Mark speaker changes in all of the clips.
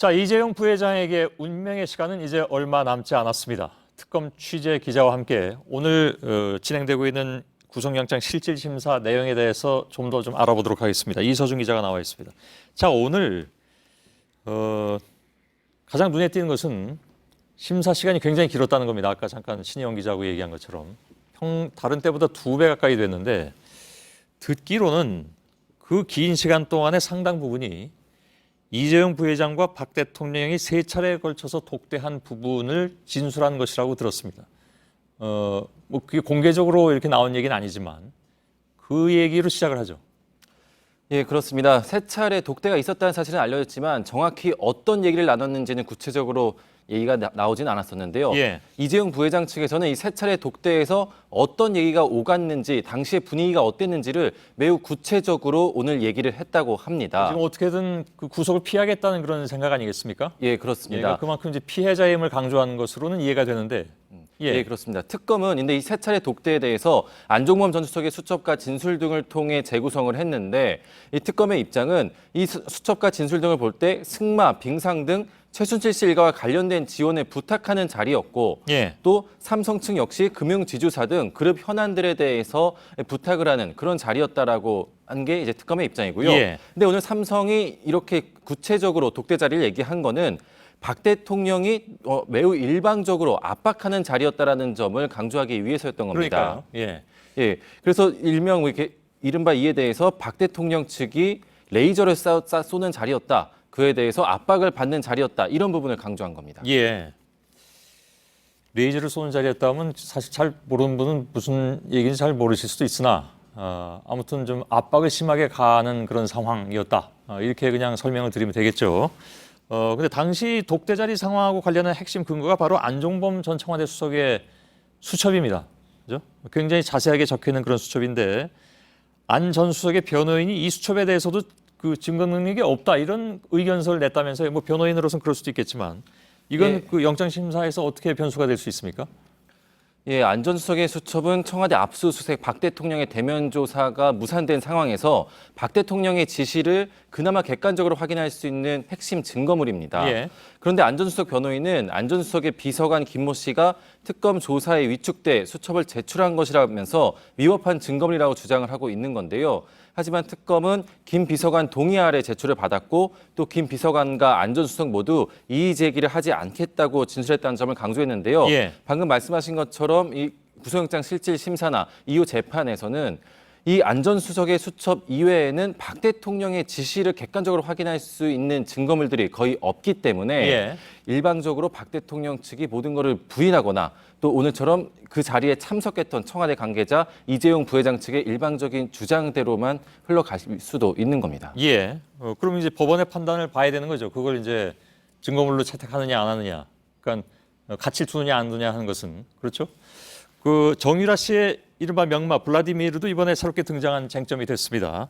Speaker 1: 자, 이재용 부회장에게 운명의 시간은 이제 얼마 남지 않았습니다. 특검 취재 기자와 함께 오늘 진행되고 있는 구속영장 실질심사 내용에 대해서 좀 더 알아보도록 하겠습니다. 이서준 기자가 나와 있습니다. 자, 오늘 가장 눈에 띄는 것은 심사 시간이 굉장히 길었다는 겁니다. 아까 잠깐 신희영 기자하고 얘기한 것처럼 다른 때보다 2배 가까이 됐는데 듣기로는 그 긴 시간 동안의 상당 부분이 이재용 부회장과 박 대통령이 3차례에 걸쳐서 독대한 부분을 진술한 것이라고 들었습니다. 뭐 그게 공개적으로 이렇게 나온 얘기는 아니지만 그 얘기로 시작을 하죠.
Speaker 2: 예, 그렇습니다. 3차례 독대가 있었다는 사실은 알려졌지만 정확히 어떤 얘기를 나눴는지는 구체적으로 얘기가 나오진 않았었는데요.
Speaker 1: 예.
Speaker 2: 이재용 부회장 측에서는 이 3차례 독대에서 어떤 얘기가 오갔는지, 당시의 분위기가 어땠는지를 매우 구체적으로 오늘 얘기를 했다고 합니다.
Speaker 1: 지금 어떻게든 그 구속을 피하겠다는 그런 생각 아니겠습니까?
Speaker 2: 예, 그렇습니다.
Speaker 1: 그만큼 이제 피해자의 힘을 강조하는 것으로는 이해가 되는데.
Speaker 2: 예, 그렇습니다. 특검은 근데 이 3차례 독대에 대해서 안종범 전 수석의 수첩과 진술 등을 통해 재구성을 했는데 이 특검의 입장은 이 수첩과 진술 등을 볼 때 승마, 빙상 등 최순실 씨 일가와 관련된 지원을 부탁하는 자리였고
Speaker 1: 예.
Speaker 2: 또 삼성 측 역시 금융지주사 등 그룹 현안들에 대해서 부탁을 하는 그런 자리였다라고 한 게 이제 특검의 입장이고요.
Speaker 1: 예.
Speaker 2: 근데 오늘 삼성이 이렇게 구체적으로 독대 자리를 얘기한 거는 박 대통령이 매우 일방적으로 압박하는 자리였다라는 점을 강조하기 위해서였던 겁니다.
Speaker 1: 그러니까요.
Speaker 2: 예. 그래서 일명 이렇게 이른바 이에 대해서 박 대통령 측이 레이저를 쏘는 자리였다. 그에 대해서 압박을 받는 자리였다. 이런 부분을 강조한 겁니다.
Speaker 1: 예. 레이저를 쏘는 자리였다면 사실 잘 모르는 분은 무슨 얘기인지 잘 모르실 수도 있으나 아무튼 좀 압박을 심하게 가하는 그런 상황이었다. 이렇게 그냥 설명을 드리면 되겠죠. 근데 당시 독대 자리 상황하고 관련한 핵심 근거가 바로 안종범 전 청와대 수석의 수첩입니다. 그죠? 굉장히 자세하게 적혀 있는 그런 수첩인데 안 전 수석의 변호인이 이 수첩에 대해서도 그 증거 능력이 없다 이런 의견서를 냈다면서요. 뭐 변호인으로서는 그럴 수도 있겠지만 이건
Speaker 2: 예.
Speaker 1: 그 영장 심사에서 어떻게 변수가 될 수 있습니까?
Speaker 2: 예, 안 전 수석의 수첩은 청와대 압수수색 박 대통령의 대면 조사가 무산된 상황에서 박 대통령의 지시를 그나마 객관적으로 확인할 수 있는 핵심 증거물입니다.
Speaker 1: 예.
Speaker 2: 그런데 안 전 수석 변호인은 안 전 수석의 비서관 김모 씨가 특검 조사에 위축돼 수첩을 제출한 것이라면서 위법한 증거물이라고 주장을 하고 있는 건데요. 하지만 특검은 김 비서관 동의 아래 제출을 받았고 또 김 비서관과 안 전 수석 모두 이의 제기를 하지 않겠다고 진술했다는 점을 강조했는데요.
Speaker 1: 예.
Speaker 2: 방금 말씀하신 것처럼 이 구속영장 실질 심사나 이후 재판에서는 이 안 전 수석의 수첩 이외에는 박 대통령의 지시를 객관적으로 확인할 수 있는 증거물들이 거의 없기 때문에
Speaker 1: 예.
Speaker 2: 일방적으로 박 대통령 측이 모든 것을 부인하거나 또 오늘처럼 그 자리에 참석했던 청와대 관계자 이재용 부회장 측의 일방적인 주장대로만 흘러갈 수도 있는 겁니다.
Speaker 1: 예. 그럼 이제 법원의 판단을 봐야 되는 거죠. 그걸 이제 증거물로 채택하느냐 안 하느냐. 그러니까 같이 두느냐 안 두느냐 하는 것은 그렇죠. 그 정유라 씨의 이른바 명마 블라디미르도 이번에 새롭게 등장한 쟁점이 됐습니다.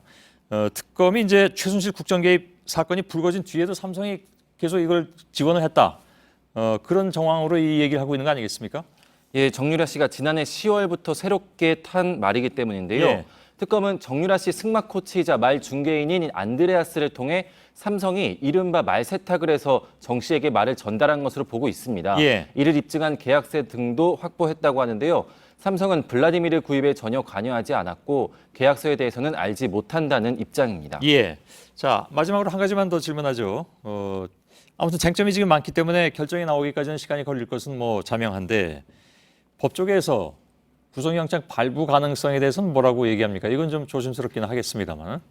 Speaker 1: 특검이 이제 최순실 국정 개입 사건이 불거진 뒤에도 삼성이 계속 이걸 지원을 했다. 그런 정황으로 이 얘기를 하고 있는 거 아니겠습니까?
Speaker 2: 예, 정유라 씨가 지난해 10월부터 새롭게 탄 말이기 때문인데요.
Speaker 1: 예.
Speaker 2: 특검은 정유라 씨 승마 코치이자 말 중개인인 안드레아스를 통해 삼성이 이른바 말 세탁을 해서 정 씨에게 말을 전달한 것으로 보고 있습니다.
Speaker 1: 예.
Speaker 2: 이를 입증한 계약서 등도 확보했다고 하는데요. 삼성은 블라디미르 구입에 전혀 관여하지 않았고 계약서에 대해서는 알지 못한다는 입장입니다.
Speaker 1: 예. 자, 마지막으로 한 가지만 더 질문하죠. 아무튼 쟁점이 지금 많기 때문에 결정이 나오기까지는 시간이 걸릴 것은 뭐 자명한데 법조계에서 구속영장 발부 가능성에 대해서는 뭐라고 얘기합니까? 이건 좀 조심스럽기는 하겠습니다만.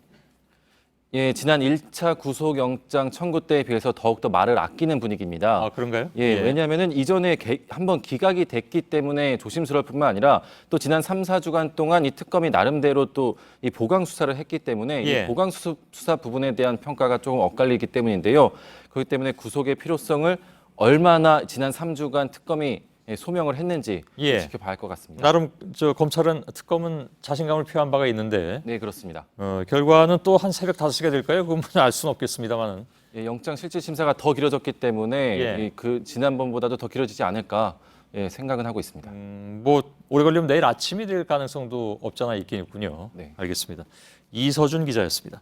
Speaker 2: 예, 지난 1차 구속영장 청구 때에 비해서 더욱더 말을 아끼는 분위기입니다.
Speaker 1: 아, 그런가요?
Speaker 2: 예, 왜냐하면은 이전에 한번 기각이 됐기 때문에 조심스러울 뿐만 아니라 또 지난 3, 4주간 동안 이 특검이 나름대로 또 이 보강 수사를 했기 때문에
Speaker 1: 예.
Speaker 2: 이 보강 수사 부분에 대한 평가가 조금 엇갈리기 때문인데요. 그렇기 때문에 구속의 필요성을 얼마나 지난 3주간 특검이 소명을 했는지
Speaker 1: 예.
Speaker 2: 지켜봐야 할 것 같습니다.
Speaker 1: 나름 검찰은 특검은 자신감을 표한 바가 있는데
Speaker 2: 네, 그렇습니다.
Speaker 1: 결과는 또 한 새벽 5시가 될까요? 그건 알 수는 없겠습니다만은.
Speaker 2: 예, 영장 실질 심사가 더 길어졌기 때문에
Speaker 1: 예.
Speaker 2: 그 지난번보다도 더 길어지지 않을까 생각은 하고 있습니다.
Speaker 1: 뭐 오래 걸리면 내일 아침이 될 가능성도 없잖아 있긴 있군요.
Speaker 2: 네.
Speaker 1: 알겠습니다. 이서준 기자였습니다.